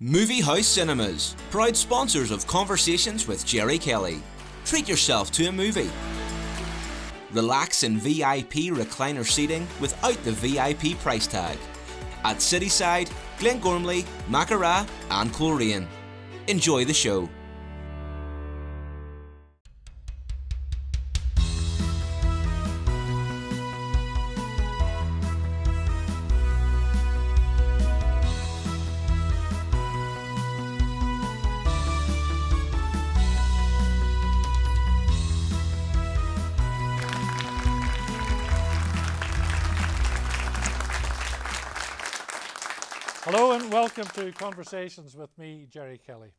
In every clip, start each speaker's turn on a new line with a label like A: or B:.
A: Movie House Cinemas, proud sponsors of Conversations with Gerry Kelly. Treat yourself to a movie. Relax in VIP recliner seating without the VIP price tag. At Cityside, Glengormley, Mackara and Coleraine. Enjoy the show.
B: Hello and welcome to Conversations with me, Gerry Kelly.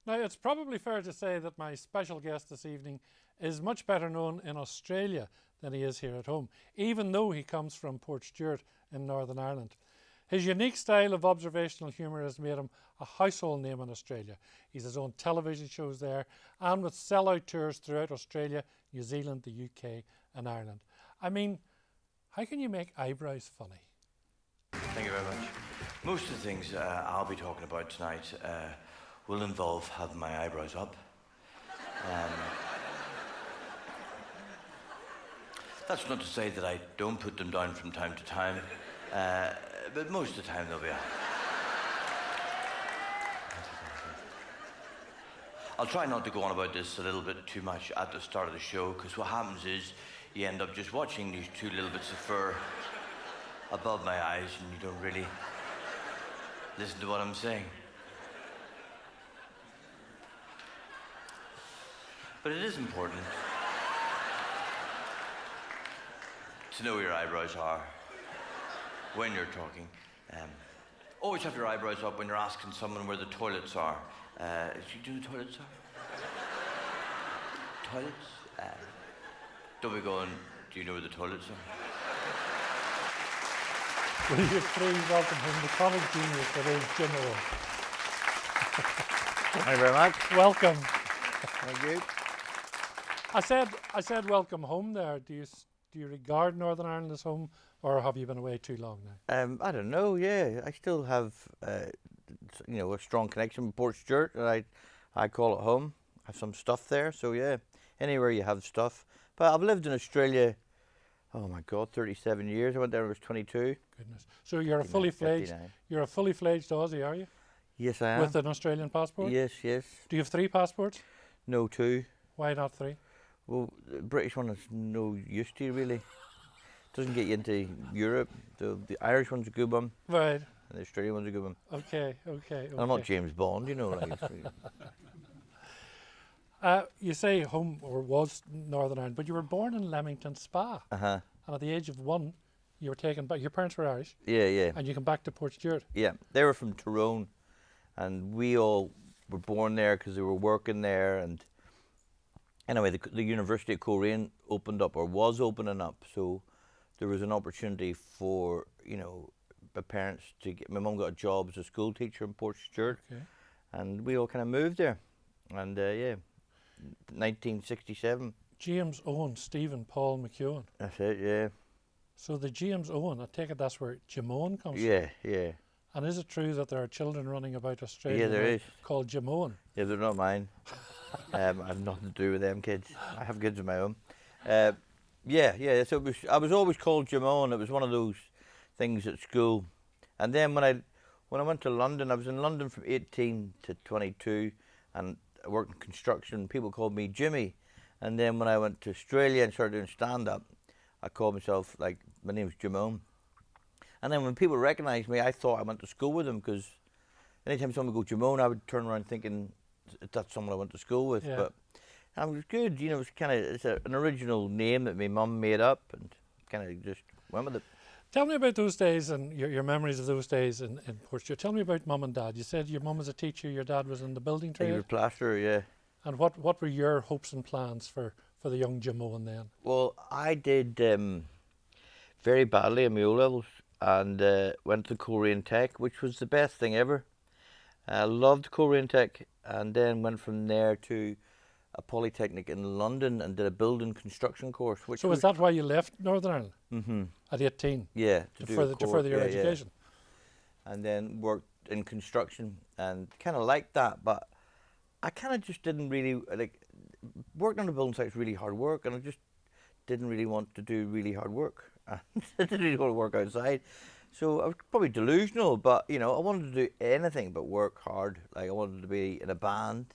B: Now, it's probably fair to say that my special guest this evening is much better known in Australia than he is here at home, even though he comes from Portstewart in Northern Ireland. His unique style of observational humour has made him a household name in Australia. He's his own television shows there, and with sell-out tours throughout Australia, New Zealand, the UK and Ireland. I mean, how can you make eyebrows funny?
C: Thank you very much. Most of the things I'll be talking about tonight will involve having my eyebrows up. That's not to say that I don't put them down from time to time, but most of the time they'll be up. I'll try not to go on about this a little bit too much at the start of the show, because what happens is you end up just watching these two little bits of fur above my eyes and you don't really listen to what I'm saying. But it is important to know where your eyebrows are when you're talking. Always have your eyebrows up when you're asking someone where the toilets are. Do you know the toilets are? Toilets? Don't be going, do you know where the toilets are?
B: Will you please welcome him, the comic genius that is Jimeoin.
D: Thank you very much.
B: Welcome.
D: Thank you.
B: I said welcome home there. Do you regard Northern Ireland as home, or have you been away too long now?
D: I don't know. Yeah, I still have a strong connection with Portstewart, and I call it home. I have some stuff there, so yeah, anywhere you have stuff. But I've lived in Australia. Oh my God, 37 years. I went there when I was 22.
B: Goodness. So you're a fully fledged.
D: 59.
B: You're a fully fledged Aussie, are you?
D: Yes, I am.
B: With an Australian passport?
D: Yes, yes.
B: Do you have 3 passports?
D: No, 2.
B: Why not 3?
D: Well, the British one is no use to you, really. Doesn't get you into Europe. The Irish one's a good one.
B: Right.
D: And the Australian one's a good one.
B: Okay.
D: And I'm not James Bond, you know.
B: You say home, or was Northern Ireland, but you were born in Leamington Spa.
D: Uh-huh.
B: And at the age of 1, you were taken back. Your parents were Irish.
D: Yeah.
B: And you came back to Portstewart.
D: Yeah, they were from Tyrone, and we all were born there because they were working there. And anyway, the University of Coleraine opened up, or was opening up, so there was an opportunity for the parents to get. My mum got a job as a school teacher in Portstewart, and we all kind of moved there. And 1967.
B: Jimeoin, Stephen Paul McEwen.
D: That's it, yeah.
B: So the Jimeoin, I take it that's where Jimeoin comes from.
D: Yeah.
B: And is it true that there are children running about Australia
D: Yeah, there is.
B: called Jimeoin?
D: Yeah, they're not mine. I have nothing to do with them kids. I have kids of my own. So I was always called Jimeoin. It was one of those things at school. And then when I went to London, I was in London from 18 to 22, and I worked in construction. People called me Jimmy. And then when I went to Australia and started doing stand-up, I called myself, my name's Jimeoin. And then when people recognised me, I thought I went to school with them, because anytime someone would go Jimeoin, I would turn around thinking that's someone I went to school with.
B: Yeah.
D: But it was good, it's an original name that my mum made up, and kind of just went with it.
B: Tell me about those days and your memories of those days in Portstewart. Tell me about Mum and Dad. You said your mum was a teacher, your dad was in the building trade.
D: He was a plasterer, yeah.
B: And what were your hopes and plans for the young Jimeoin then?
D: Well, I did very badly in my O-levels, and went to Coleraine Tech, which was the best thing ever. I loved Coleraine Tech, and then went from there to a polytechnic in London and did a building construction course.
B: So is that why you left Northern Ireland?
D: Mm-hmm.
B: At 18?
D: Yeah,
B: to further your education?
D: And then worked in construction and kind of liked that, but I kind of just didn't really like working on a building site is really hard work, and I just didn't really want to do really hard work. I didn't really want to work outside, so I was probably delusional. But I wanted to do anything but work hard. Like I wanted to be in a band,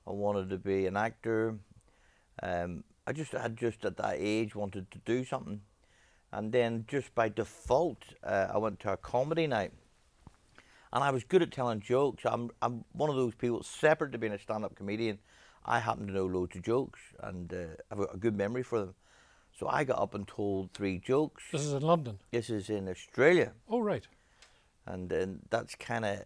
D: I wanted to be an actor. I just at that age wanted to do something, and then just by default, I went to a comedy night. And I was good at telling jokes. I'm one of those people, separate to being a stand-up comedian, I happen to know loads of jokes, and I've got a good memory for them. So I got up and told 3 jokes.
B: This is in London?
D: This is in Australia.
B: Oh, right.
D: And that's kind of...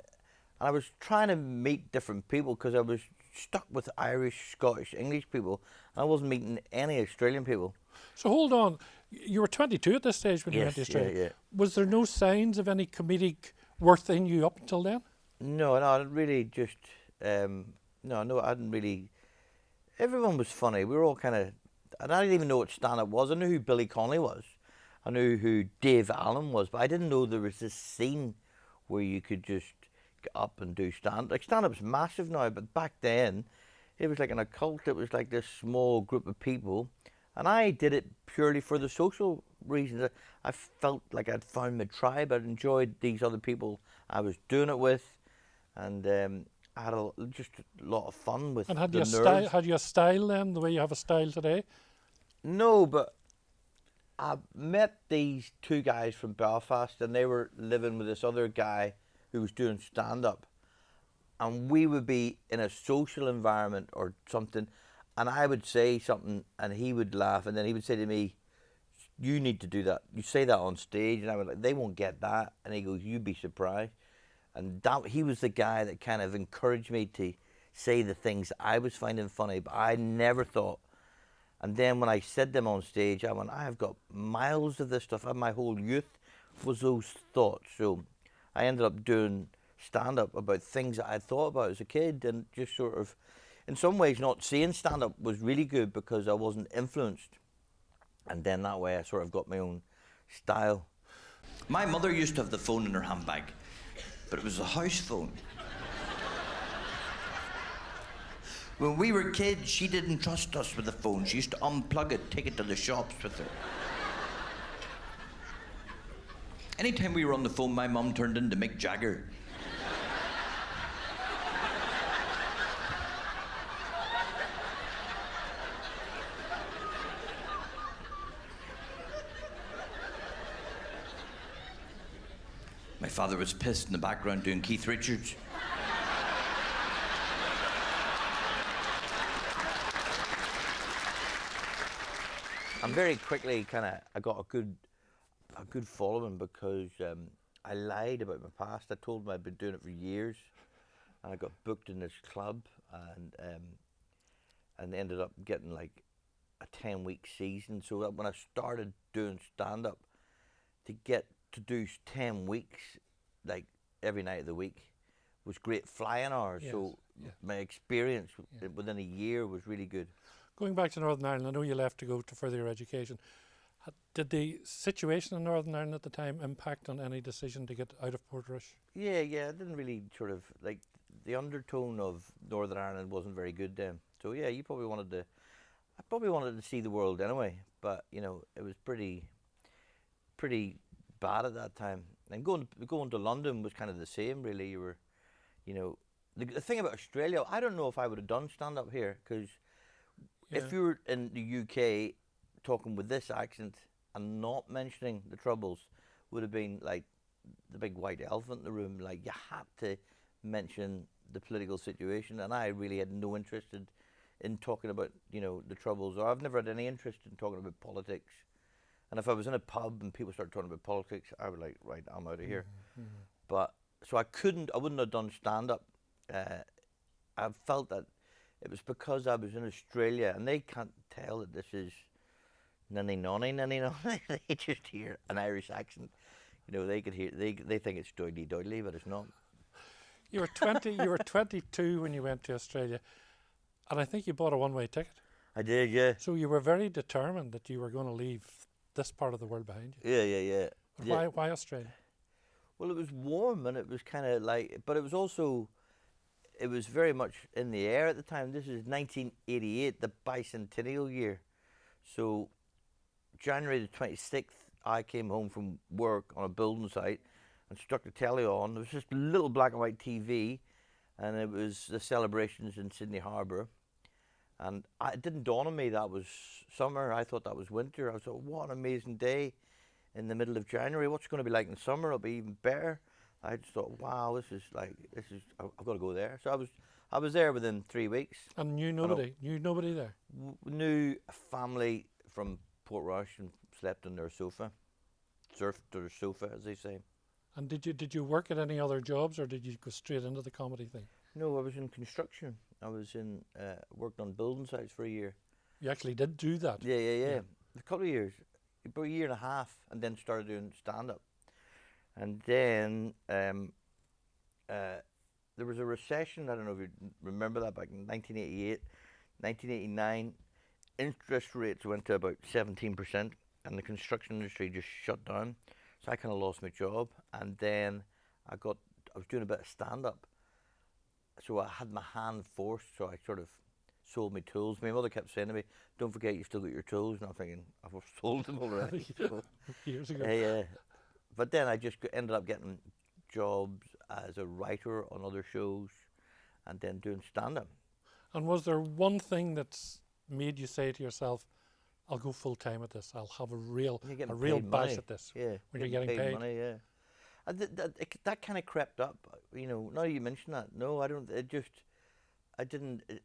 D: I was trying to meet different people because I was stuck with Irish, Scottish, English people. And I wasn't meeting any Australian people.
B: So hold on. You were 22 at this stage when you went to Australia.
D: Yeah.
B: Was there no signs of any comedic worth in you up until then?
D: No, I didn't really just... No, I didn't really... Everyone was funny. We were all kind of... And I didn't even know what stand-up was. I knew who Billy Connolly was. I knew who Dave Allen was. But I didn't know there was this scene where you could just get up and do stand-up. Like, stand-up's massive now, but back then, it was like an occult. It was like this small group of people. And I did it purely for the social reasons. I felt like I'd found my tribe. I'd enjoyed these other people I was doing it with. And I had just a lot of fun with
B: and had
D: the
B: you
D: nerves.
B: had you a style then, the way you have a style today?
D: No, but I met these 2 guys from Belfast, and they were living with this other guy who was doing stand-up. And we would be in a social environment or something, and I would say something, and he would laugh, and then he would say to me, "You need to do that. You say that on stage." And I would like, "They won't get that." And he goes, "You'd be surprised." And he was the guy that kind of encouraged me to say the things I was finding funny, but I never thought. And then when I said them on stage, I went, I have got miles of this stuff. My whole youth was those thoughts. So I ended up doing stand-up about things that I thought about as a kid, and just sort of, in some ways, not seeing stand-up was really good because I wasn't influenced. And then that way I sort of got my own style.
C: My mother used to have the phone in her handbag, but it was a house phone. When we were kids, she didn't trust us with the phone. She used to unplug it, take it to the shops with her. Anytime we were on the phone, my mum turned into Mick Jagger. My father was pissed in the background doing Keith Richards.
D: And very quickly, I got a good following because I lied about my past. I told them I'd been doing it for years, and I got booked in this club, and ended up getting like a 10-week season. So that when I started doing stand-up, to get to do 10 weeks, like every night of the week, was great flying hours.
B: Yes,
D: So
B: yeah.
D: my experience within a year was really good.
B: Going back to Northern Ireland, I know you left to go to further your education. Did the situation in Northern Ireland at the time impact on any decision to get out of Portrush?
D: Yeah, I didn't really sort of, like, the undertone of Northern Ireland wasn't very good then. So yeah, I probably wanted to see the world anyway, but it was pretty bad at that time. And going to London was kind of the same, really. You were, the thing about Australia, I don't know if I would have done stand-up here, because if you were in the UK talking with this accent and not mentioning the Troubles, would have been like the big white elephant in the room. Like, you had to mention the political situation, and I really had no interest in talking about the Troubles, or I've never had any interest in talking about politics. And if I was in a pub and people started talking about politics, I would like, right, I'm out of here.
B: Mm-hmm.
D: But so I wouldn't have done stand-up. I felt that it was because I was in Australia, and they can't tell that this is nanny nonny. They just hear an Irish accent. They could hear. They think it's doily doily, but it's not.
B: You were 20. You were 22 when you went to Australia, and I think you bought a one-way ticket.
D: I did, yeah.
B: So you were very determined that you were going to leave this part of the world behind you.
D: Yeah.
B: But why Australia?
D: Well, it was warm and it was kind of like, but it was also, it was very much in the air at the time. This is 1988, the bicentennial year. So January the 26th, I came home from work on a building site and stuck the telly on. There was just a little black and white TV, and it was the celebrations in Sydney Harbour. And it didn't dawn on me that was summer. I thought that was winter. I was like, what an amazing day in the middle of January. What's it going to be like in summer? It'll be even better. I just thought, wow, I've got to go there. So I was there within 3 weeks.
B: And knew nobody there?
D: Knew a family from Portrush and slept on their sofa. Surfed their sofa, as they say.
B: And did you work at any other jobs, or did you go straight into the comedy thing?
D: No, I was in construction. I was worked on building sites for a year.
B: You actually did do that?
D: Yeah. A couple of years, about a year and a half, and then started doing stand-up. And then there was a recession. I don't know if you remember that, back in 1988, 1989. Interest rates went to about 17%, and the construction industry just shut down. So I kind of lost my job, and then I was doing a bit of stand-up. So I had my hand forced, so I sort of sold my tools. My mother kept saying to me, "Don't forget, you've still got your tools." And I'm thinking, I've sold them already.
B: Years ago.
D: Yeah. But then I just ended up getting jobs as a writer on other shows, and then doing stand-up.
B: And was there one thing that's made you say to yourself, "I'll go full time at this. I'll have a real bash at this"?
D: Yeah.
B: When you're getting paid
D: money, yeah. That kind of crept up, you know. Now you mention that, no, I don't.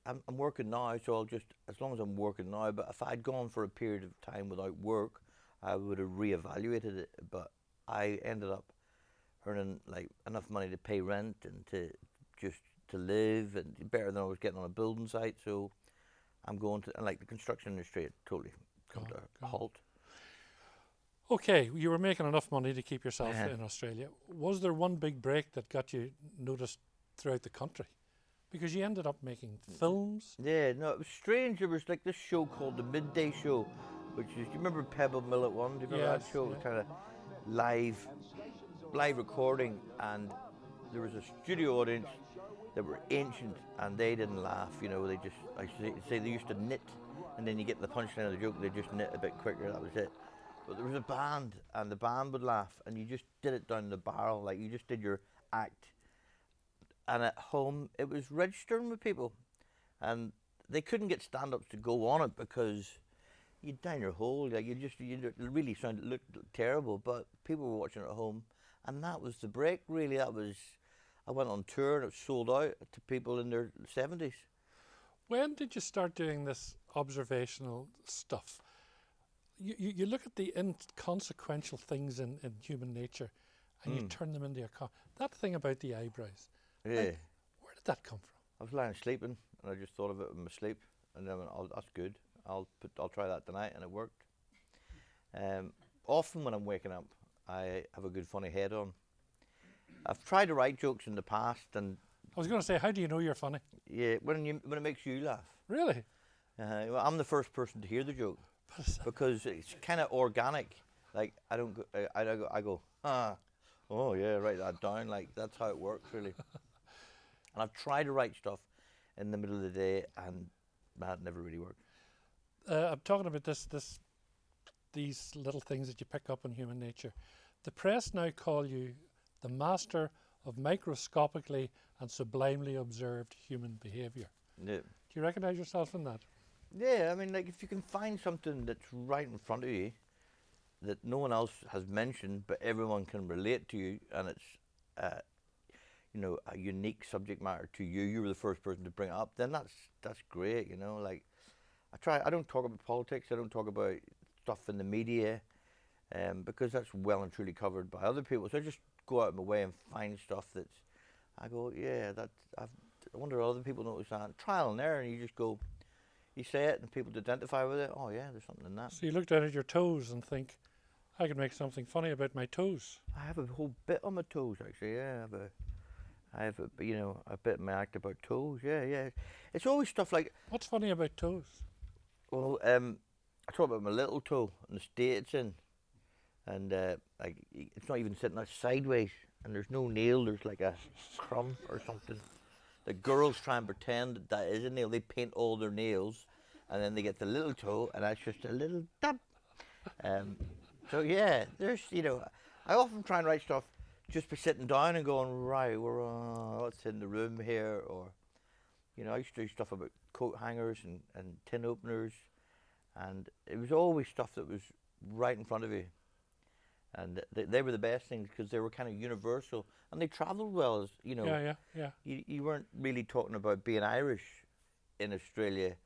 D: I'm working now, so as long as I'm working now. But if I'd gone for a period of time without work, I would have reevaluated it. But I ended up earning like enough money to pay rent and to live, and better than I was getting on a building site. So I'm going to, and like the construction industry, it totally come to a halt.
B: Okay, you were making enough money to keep yourself in Australia. Was there one big break that got you noticed throughout the country? Because you ended up making films.
D: Yeah, no, it was strange. There was like this show called The Midday Show, which is, do you remember Pebble Mill at One? Do you remember that show? It was kind of live recording, and there was a studio audience that were ancient, and they didn't laugh, you know. They just, I say they used to knit, and then you get the punchline of the joke, they just knit a bit quicker, that was it. But there was a band, and the band would laugh, and you just did it down the barrel, like you just did your act. And at home, it was registering with people, and they couldn't get stand-ups to go on it because you'd down your hole, like you really looked terrible. But people were watching it at home, and that was the break. Really, I went on tour, and it was sold out to people in their 70s.
B: When did you start doing this observational stuff? You look at the inconsequential things in human nature, and you turn them into that thing about the eyebrows.
D: Yeah.
B: Like, where did that come from?
D: I was lying sleeping, and I just thought of it in my sleep, and then I went, "Oh, that's good. I'll try that tonight," and it worked. Often when I'm waking up, I have a good funny head on. I've tried to write jokes in the past, and
B: I was going to say, how do you know you're funny?
D: yeah, when it makes you laugh.
B: Really?
D: Well, I'm the first person to hear the joke because it's kind of organic. Like I don't go, I go, oh yeah, write that down. Like that's how it works, really. And I've tried to write stuff in the middle of the day, and that never really worked.
B: I'm talking about these little things that you pick up in human nature. The press now call you the master of microscopically and sublimely observed human behaviour.
D: Yeah.
B: Do you recognise yourself in that?
D: Yeah, I mean, like if you can find something that's right in front of you that no one else has mentioned, but everyone can relate to you, and it's you know, a unique subject matter to you. You were the first person to bring it up. Then that's great. You know, like I don't talk about politics. I don't talk about stuff in the media, because that's well and truly covered by other people. So I just go out of my way and find stuff that's. I go, yeah, I wonder if other people notice that. Trial and error, and you just go. You say it, and people identify with it. Oh yeah, there's something in that.
B: So you look down at your toes and think, I could make something funny about my toes.
D: I have a whole bit on my toes, actually. Yeah, I have a you know, a bit in my act about toes. Yeah. It's always stuff like.
B: What's funny about toes?
D: Well, I talk about my little toe and the state it's in, and like it's not even sitting out sideways. and there's no nail. There's like a crumb or something. The girls try and pretend that that is a nail. They paint all their nails, and then they get the little toe, and that's just a little dab. So yeah, there's, you know, I often try and write stuff just by sitting down and going, right, we're what's in the room here, or, you know, I used to do stuff about coat hangers and tin openers, and it was always stuff that was right in front of you. And they were the best things because they were kind of universal, and they travelled well. As you know,
B: Yeah.
D: You weren't really talking about being Irish in Australia.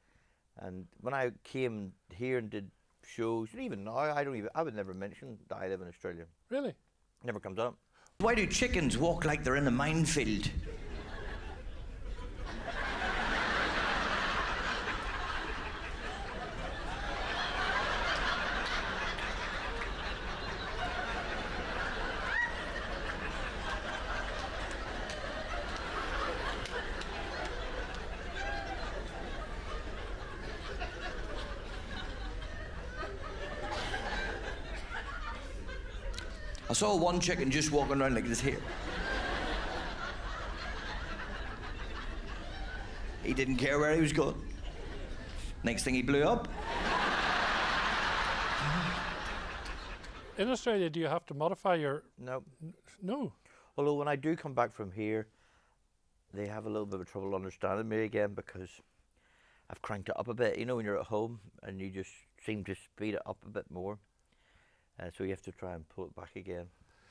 D: And when I came here and did shows, and even now, I would never mention that I live in Australia.
B: Really?
D: Never comes up.
C: Why do chickens walk like they're in a minefield? I saw one chicken just walking around like this here. He didn't care where he was going. Next thing he blew up.
B: In Australia, do you have to modify your...
D: No.
B: No.
D: Although when I do come back from here, they have a little bit of trouble understanding me again because I've cranked it up a bit. You know, when you're at home and you just seem to speed it up a bit more. So you have to try and pull it back again,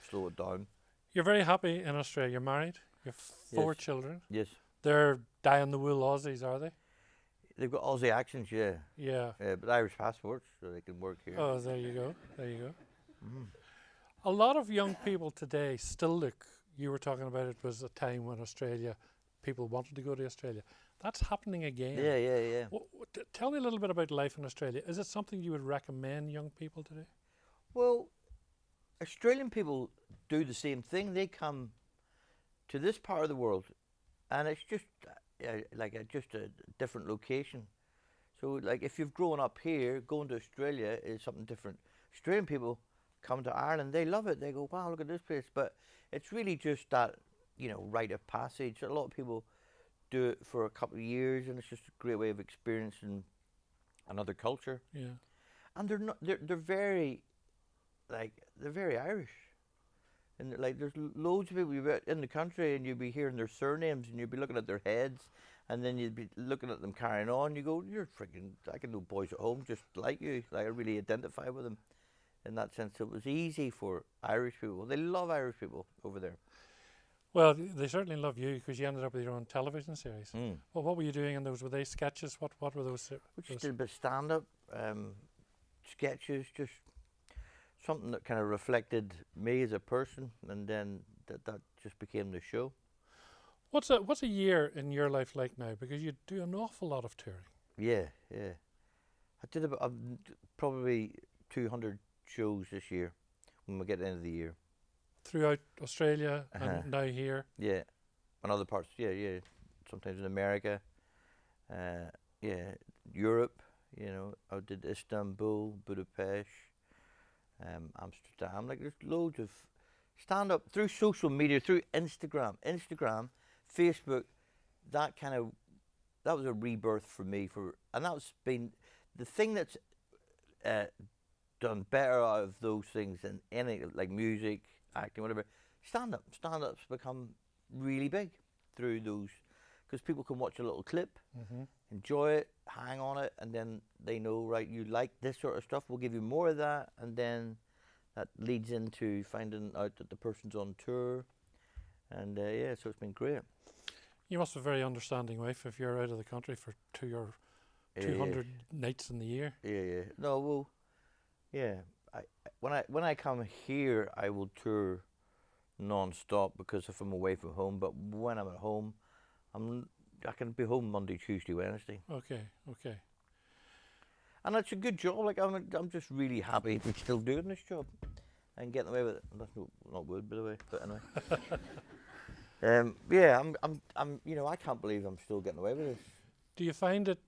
D: slow it down.
B: You're very happy in Australia. You're married. You have 4 children.
D: Yes.
B: They're dyed-in-the-wool Aussies, are they?
D: They've got Aussie accents, yeah.
B: Yeah.
D: But Irish passports, so they can work here.
B: Oh, there you go. There you go. A lot of young people today still look, you were talking about it was a time when Australia, people wanted to go to Australia. That's happening again.
D: Yeah.
B: Tell me a little bit about life in Australia. Is it something you would recommend young people to do?
D: Well, Australian people do the same thing. They come to this part of the world, and it's just just a different location. So, like, if you've grown up here, going to Australia is something different. Australian people come to Ireland, they love it. They go, wow, look at this place. But it's really just that, you know, rite of passage. A lot of people do it for a couple of years, and it's just a great way of experiencing another culture.
B: Yeah.
D: And they're very, like, they're very Irish. And like, there's loads of people in the country, and you'd be hearing their surnames, and you'd be looking at their heads, and then you'd be looking at them carrying on. You go, you're freaking, I can know boys at home just like you. Like, I really identify with them in that sense. It was easy for Irish people. They love Irish people over there.
B: Well, they certainly love you because you ended up with your own television series.
D: Mm.
B: Well, what were you doing in those? Were they sketches? What were those?
D: We just did a bit of stand-up, sketches, just something that kind of reflected me as a person, and then that just became the show.
B: What's a year in your life like now? Because you do an awful lot of touring.
D: Yeah. I did about probably 200 shows this year when we get to the end of the year.
B: Throughout Australia and now here.
D: Yeah, and other parts. Yeah. Sometimes in America. Europe. You know, I did Istanbul, Budapest, Amsterdam. Like, there's loads of stand up through social media, through Instagram, Facebook. That was a rebirth for me. And that's been the thing that's done better out of those things than any, like music, acting, whatever. Stand-up's become really big through those, because people can watch a little clip, enjoy it, hang on it, and then they know, right, you like this sort of stuff, we'll give you more of that, and then that leads into finding out that the person's on tour, and so it's been great. You
B: must have a very understanding wife if you're out of the country for 200 nights in the year.
D: Yeah. No, well, yeah. When I come here, I will tour non-stop because if I'm away from home. But when I'm at home, I can be home Monday, Tuesday, Wednesday.
B: Okay.
D: And it's a good job. Like, I'm just really happy to be still doing this job and getting away with it. That's not good, by the way. But anyway. I'm. You know, I can't believe I'm still getting away with this.
B: Do you find it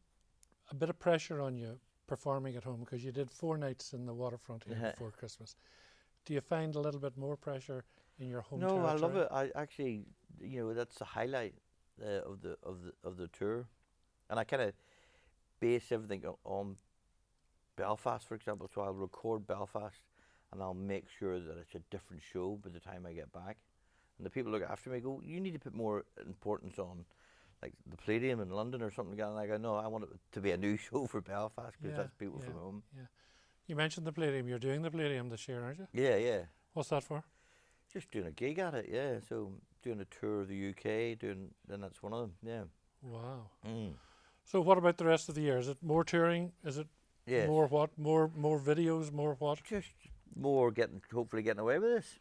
B: a bit of pressure on you performing at home, because you did 4 nights in the waterfront here before Christmas? Do you find a little bit more pressure in your home
D: No, I love
B: territory?
D: it. I actually, that's the highlight of the tour, and I kind of base everything on Belfast, for example. So I'll record Belfast, and I'll make sure that it's a different show by the time I get back. And the people look after me go, "You need to put more importance on, like the Palladium in London or something." And I go, "No, I want it to be a new show for Belfast because that's people from home."
B: Yeah. You mentioned the Palladium. You're doing the Palladium this year, aren't you?
D: Yeah, yeah.
B: What's that for?
D: Just doing a gig at it, yeah. So doing a tour of the UK, then that's one of them, yeah.
B: Wow.
D: Mm.
B: So what about the rest of the year? Is it more touring? Is it
D: Yes.
B: more what? More videos? More what?
D: Just more hopefully getting away with this.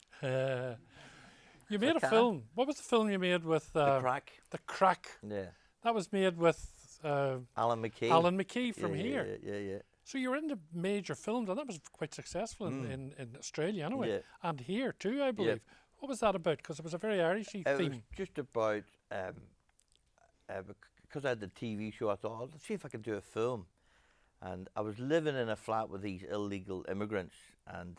B: You
D: If
B: made
D: I
B: a
D: can.
B: film. What was the film you made with
D: The Crack.
B: The Crack?
D: Yeah.
B: That was made with
D: Alan McKee.
B: Alan McKee from
D: yeah,
B: here.
D: Yeah.
B: So you were into major films, and that was quite successful in Australia anyway,
D: Yeah.
B: and here too, I believe. What was that about? Because it was a very Irishy
D: It was
B: theme.
D: just about because I had the TV show. I thought, let's see if I can do a film. And I was living in a flat with these illegal immigrants, and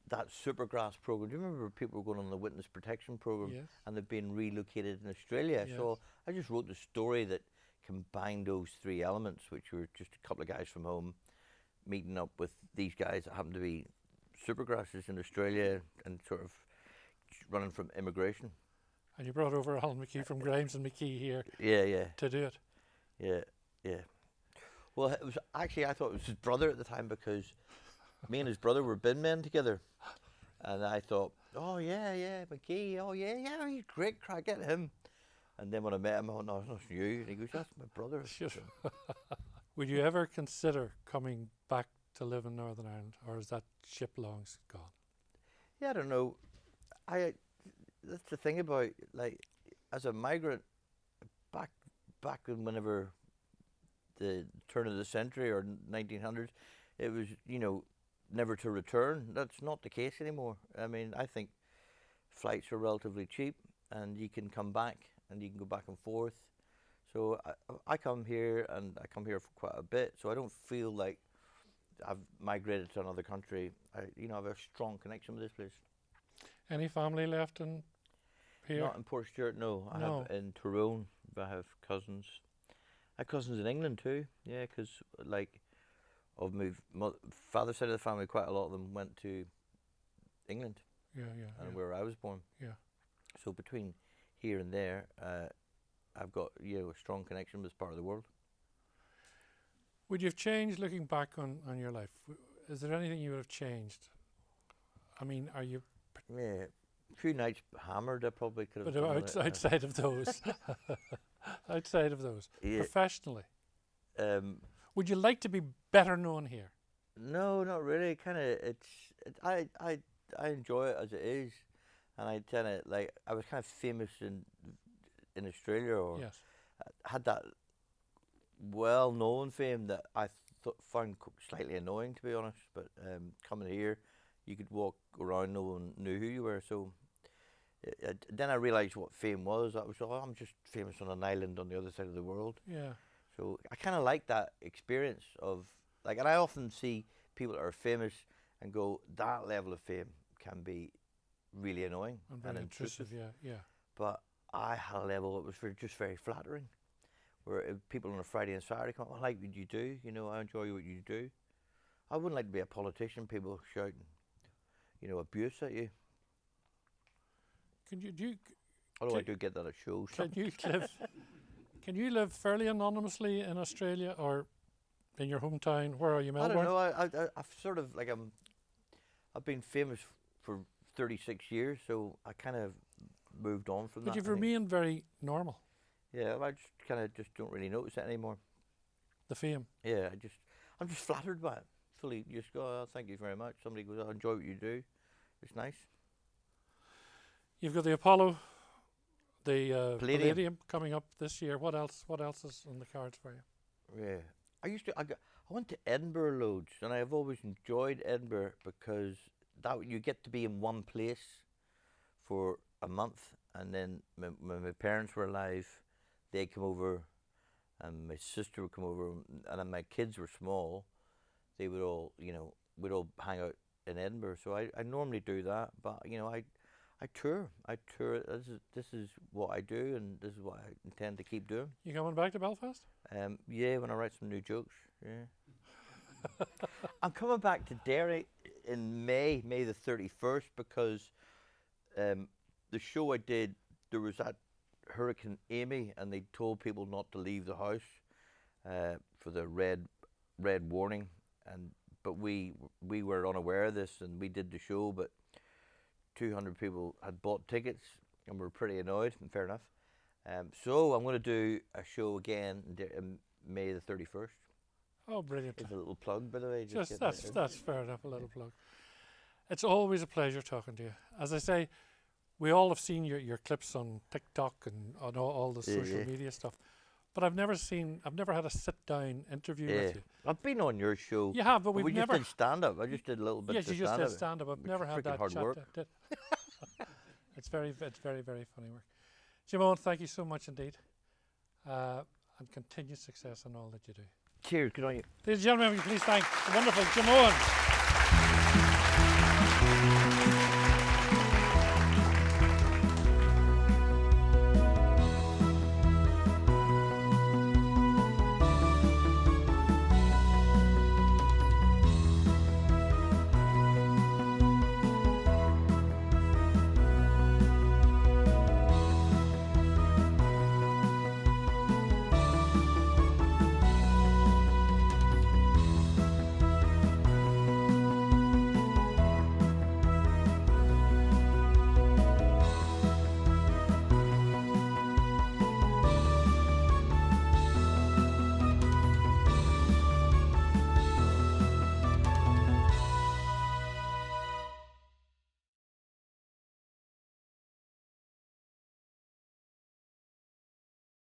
D: that Supergrass program. Do you remember people were going on the witness protection program,
B: Yes.
D: and they've been relocated in Australia?
B: Yes.
D: So I just wrote the story that combined those three elements, which were just a couple of guys from home meeting up with these guys that happened to be Supergrasses in Australia and sort of running from immigration.
B: And you brought over Alan McKee from Grimes and McKee here
D: Yeah.
B: to do it.
D: Yeah. Well, it was actually, I thought it was his brother at the time because me and his brother were bin men together. And I thought, oh, yeah, McKee, oh, yeah, he's great, crack, get him. And then when I met him, I went, no, it's not you. And he goes, that's my brother.
B: Sure. Would you ever consider coming back to live in Northern Ireland, or is that ship long gone?
D: Yeah, I don't know. That's the thing about, like, as a migrant, back in whenever the turn of the century or 1900s, it was, never to return. That's not the case anymore. I mean, I think flights are relatively cheap, and you can come back and you can go back and forth. So I come here, and I come here for quite a bit, so I don't feel like I've migrated to another country. I have a strong connection with this place.
B: Any family left in here?
D: Not in Portstewart, no. I
B: No.
D: have in Tyrone. I have cousins. I have cousins in England too. Yeah, because of my father's side of the family, quite a lot of them went to England,
B: Yeah.
D: and where I was born.
B: Yeah.
D: So between here and there, I've got a strong connection with this part of the world.
B: Would you have changed looking back on your life? Is there anything you would have changed? I mean, are you?
D: Yeah, a few nights hammered. I probably could have.
B: But
D: done it.
B: outside of those, outside of those,
D: Yeah.
B: professionally,
D: Um,
B: would you like to be better known here?
D: No, not really. Kind of, I enjoy it as it is, and I tend to like. I was kind of famous in Australia, or
B: Yes.
D: had that well-known fame that I found slightly annoying, to be honest. But coming here, you could walk around, no one knew who you were. So then I realised what fame was. I was, I'm just famous on an island on the other side of the world.
B: Yeah.
D: So I kind of like that experience of like, and I often see people that are famous and go, that level of fame can be really annoying
B: And very intrusive. Yeah.
D: But I had a level that was just very flattering, where people on a Friday and Saturday come, I like what you do, I enjoy what you do. I wouldn't like to be a politician, people shouting, abuse at you. Although I do get that at shows.
B: Can you live fairly anonymously in Australia or in your hometown? Where are you, Melbourne?
D: I don't know. I've sort of like I've been famous for 36 years, so I kind of moved on from that.
B: But you've
D: I think.
B: remained very normal.
D: Yeah, I just kind of just don't really notice it anymore.
B: The fame.
D: Yeah, I'm just flattered by it. Fully, just go, oh, thank you very much. Somebody goes, I enjoy what you do. It's nice.
B: You've got the Apollo, the
D: Palladium.
B: Palladium coming up this year. What else? What else is on the cards for you?
D: Yeah, I went to Edinburgh loads, and I've always enjoyed Edinburgh because that you get to be in one place for a month, and then when my parents were alive, they come over, and my sister would come over, and then my kids were small. They would all, we'd all hang out in Edinburgh. So I normally do that, but I tour. This is what I do, and this is what I intend to keep doing.
B: You coming back to Belfast?
D: Yeah, when I write some new jokes. Yeah. I'm coming back to Derry in May the 31st, because the show I did, there was that Hurricane Amy, and they told people not to leave the house for the red warning, but we were unaware of this, and we did the show, but 200 people had bought tickets and were pretty annoyed, and fair enough. So I'm going to do a show again in May the 31st.
B: Oh, brilliant.
D: It's a little plug, by the way.
B: That's fair enough, a little plug. It's always a pleasure talking to you. As I say, we all have seen your clips on TikTok and on all the social media stuff, but I've never had a sit-down interview with you.
D: I've been on your show.
B: You have, but we
D: just did stand-up. I just did a little bit of
B: stand-up. Yes, you just did stand-up. I've never had that
D: hard
B: chat.
D: work.
B: It's very, very funny work. Jimeoin, thank you so much indeed, and continued success in all that you do.
D: Cheers, good on you.
B: Ladies and gentlemen, please thank the wonderful Jimeoin.